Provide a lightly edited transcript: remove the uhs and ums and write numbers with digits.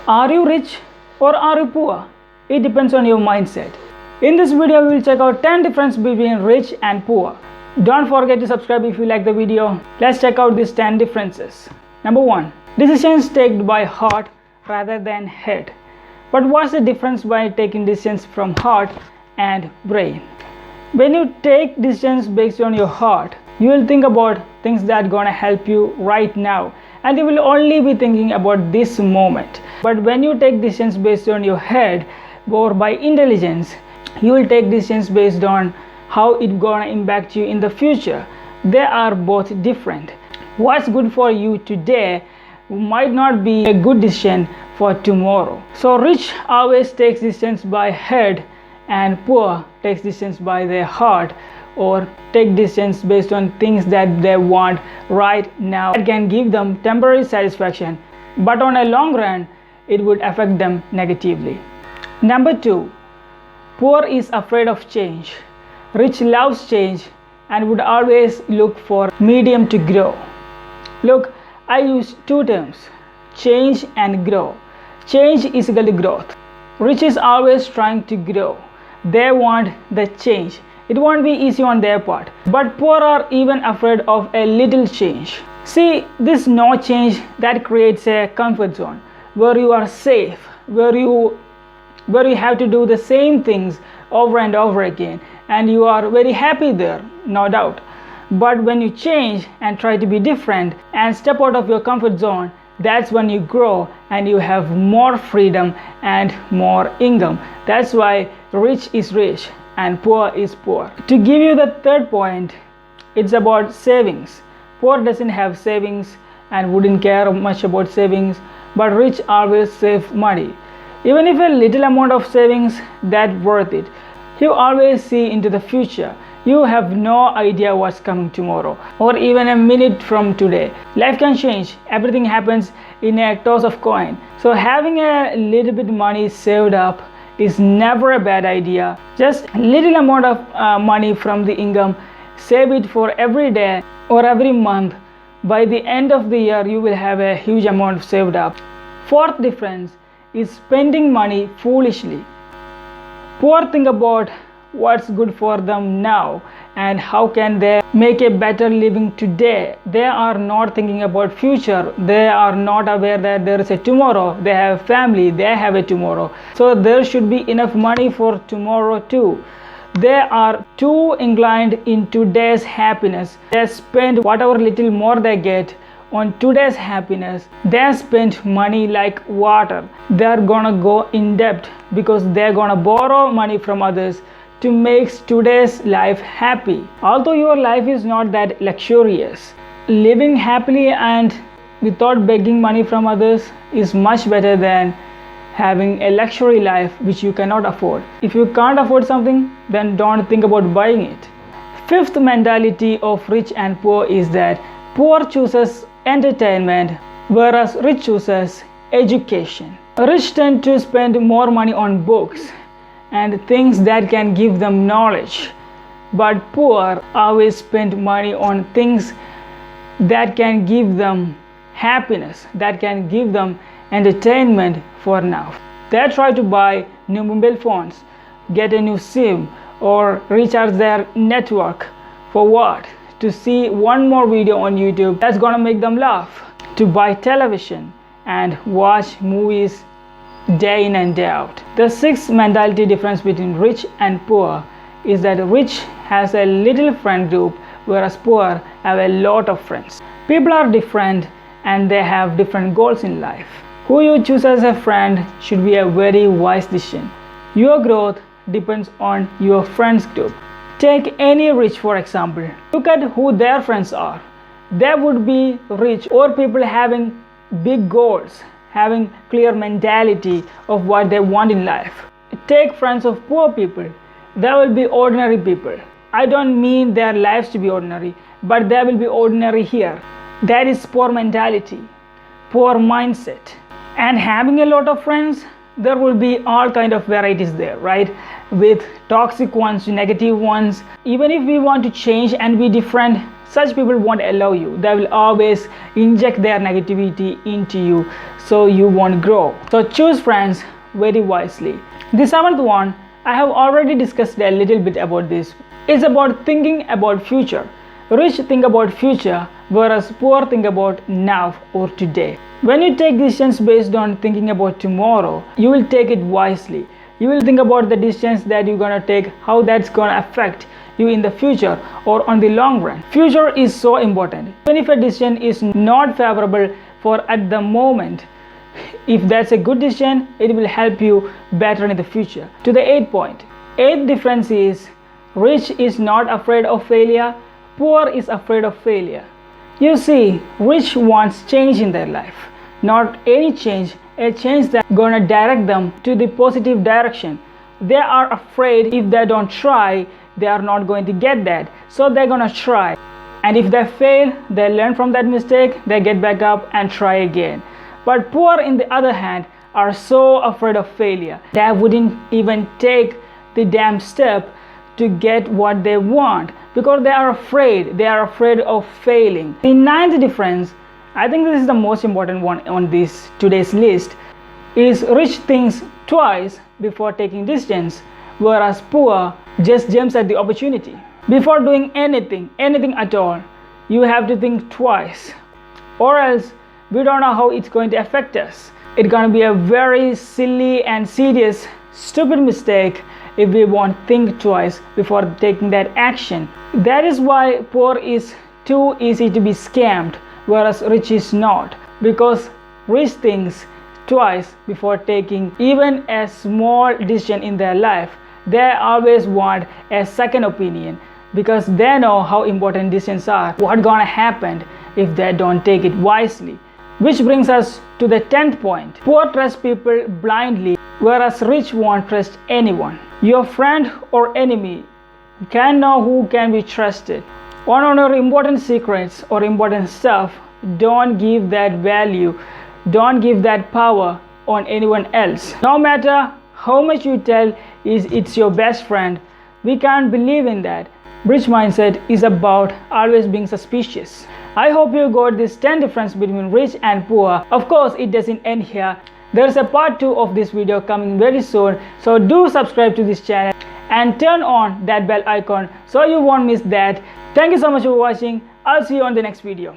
Are you rich or are you poor? It depends on your mindset. In this video, we will check out 10 differences between rich and poor. Don't forget to subscribe if you like the video. Let's check out these 10 differences. Number 1. Decisions taken by heart rather than head. But what's the difference by taking decisions from heart and brain? When you take decisions based on your heart, you will think about things that are gonna help you right now, and you will only be thinking about this moment. But when you take decisions based on your head or by intelligence, you will take decisions based on how it's gonna impact you in the future. They are both different. What's good for you today might not be a good decision for tomorrow. So rich always takes decisions by head, and poor takes decisions by their heart, or take decisions based on things that they want right now. It can give them temporary satisfaction, but on a long run it would affect them negatively. Number 2. Poor is afraid of change. Rich loves change and would always look for medium to grow. Look, I use two terms, change and grow. Change is equal to growth. Rich is always trying to grow. They want the change. It won't be easy on their part. But poor are even afraid of a little change. See, this no change that creates a comfort zone where you are safe, where you have to do the same things over and over again, and you are very happy there, no doubt. But when you change and try to be different and step out of your comfort zone, that's when you grow and you have more freedom and more income. That's why rich is rich and poor is poor. To give you the third point, it's about savings. Poor doesn't have savings and wouldn't care much about savings, but rich always save money. Even if a little amount of savings, that's worth it. You always see into the future. You have no idea what's coming tomorrow or even a minute from today. Life can change. Everything happens in a toss of coin. So having a little bit money saved up is never a bad idea. Just a little amount of money from the income, save it for every day or every month. By the end of the year, you will have a huge amount saved up. Fourth difference is spending money foolishly. Poor think about what's good for them now and how can they make a better living today. They are not thinking about future. They are not aware that there is a tomorrow. They have family, they have a tomorrow, so there should be enough money for tomorrow too. They are too inclined in today's happiness. They spend whatever little more they get on today's happiness. They spend money like water. They're gonna go in debt because they're gonna borrow money from others to make today's life happy. Although your life is not that luxurious, living happily and without begging money from others is much better than having a luxury life which you cannot afford. If you can't afford something, then don't think about buying it. Fifth mentality of rich and poor is that poor chooses entertainment whereas rich chooses education. Rich tend to spend more money on books and things that can give them knowledge, but poor always spend money on things that can give them happiness, that can give them entertainment for now. They try to buy new mobile phones, get a new SIM, or recharge their network. For what? To see one more video on YouTube that's gonna make them laugh, to buy television and watch movies day in and day out. The sixth mentality difference between rich and poor is that rich has a little friend group whereas poor have a lot of friends. People are different and they have different goals in life. Who you choose as a friend should be a very wise decision. Your growth depends on your friends group. Take any rich for example. Look at who their friends are. They would be rich or people having big goals, having clear mentality of what they want in life. Take friends of poor people. They will be ordinary people. I don't mean their lives to be ordinary, but they will be ordinary here. That is poor mentality, poor mindset. And having a lot of friends, there will be all kind of varieties there, right? With toxic ones to negative ones. Even if we want to change and be different, such people won't allow you. They will always inject their negativity into you, so you won't grow. So choose friends very wisely. The seventh one, I have already discussed a little bit about this. It's about thinking about future. Rich think about future, whereas poor think about now or today. When you take decisions based on thinking about tomorrow, you will take it wisely. You will think about the decisions that you're gonna take, how that's gonna affect you in the future or on the long run. Future is so important. Even if a decision is not favorable for at the moment, if that's a good decision, it will help you better in the future. To the eighth point. Eighth difference is rich is not afraid of failure, poor is afraid of failure. You see, rich wants change in their life, not any change, a change that's gonna direct them to the positive direction. They are afraid if they don't try, they are not going to get that, so they're gonna try, and if they fail, they learn from that mistake, they get back up and try again. But poor, in the other hand, are so afraid of failure, they wouldn't even take the damn step to get what they want because they are afraid of failing. The ninth difference, I think this is the most important one on this today's list, is rich thinks twice before taking decisions, whereas poor just jumps at the opportunity. Before doing anything at all, you have to think twice, or else we don't know how it's going to affect us. It's going to be a very silly and serious, stupid mistake if we won't think twice before taking that action. That is why poor is too easy to be scammed, whereas rich is not, because rich thinks twice before taking even a small decision in their life. They always want a second opinion because they know how important decisions are, what's gonna happen if they don't take it wisely. Which brings us to the 10th point. Poor trust people blindly, whereas rich won't trust anyone. Your friend or enemy can know who can be trusted. On your important secrets or important stuff, don't give that value, don't give that power on anyone else. No matter how much you tell it's your best friend, we can't believe in that. Rich mindset is about always being suspicious. I hope you got this 10 difference between rich and poor. Of course, it doesn't end here. There's a part 2 of this video coming very soon, so do subscribe to this channel and turn on that bell icon so you won't miss that. Thank you so much for watching. I'll see you on the next video.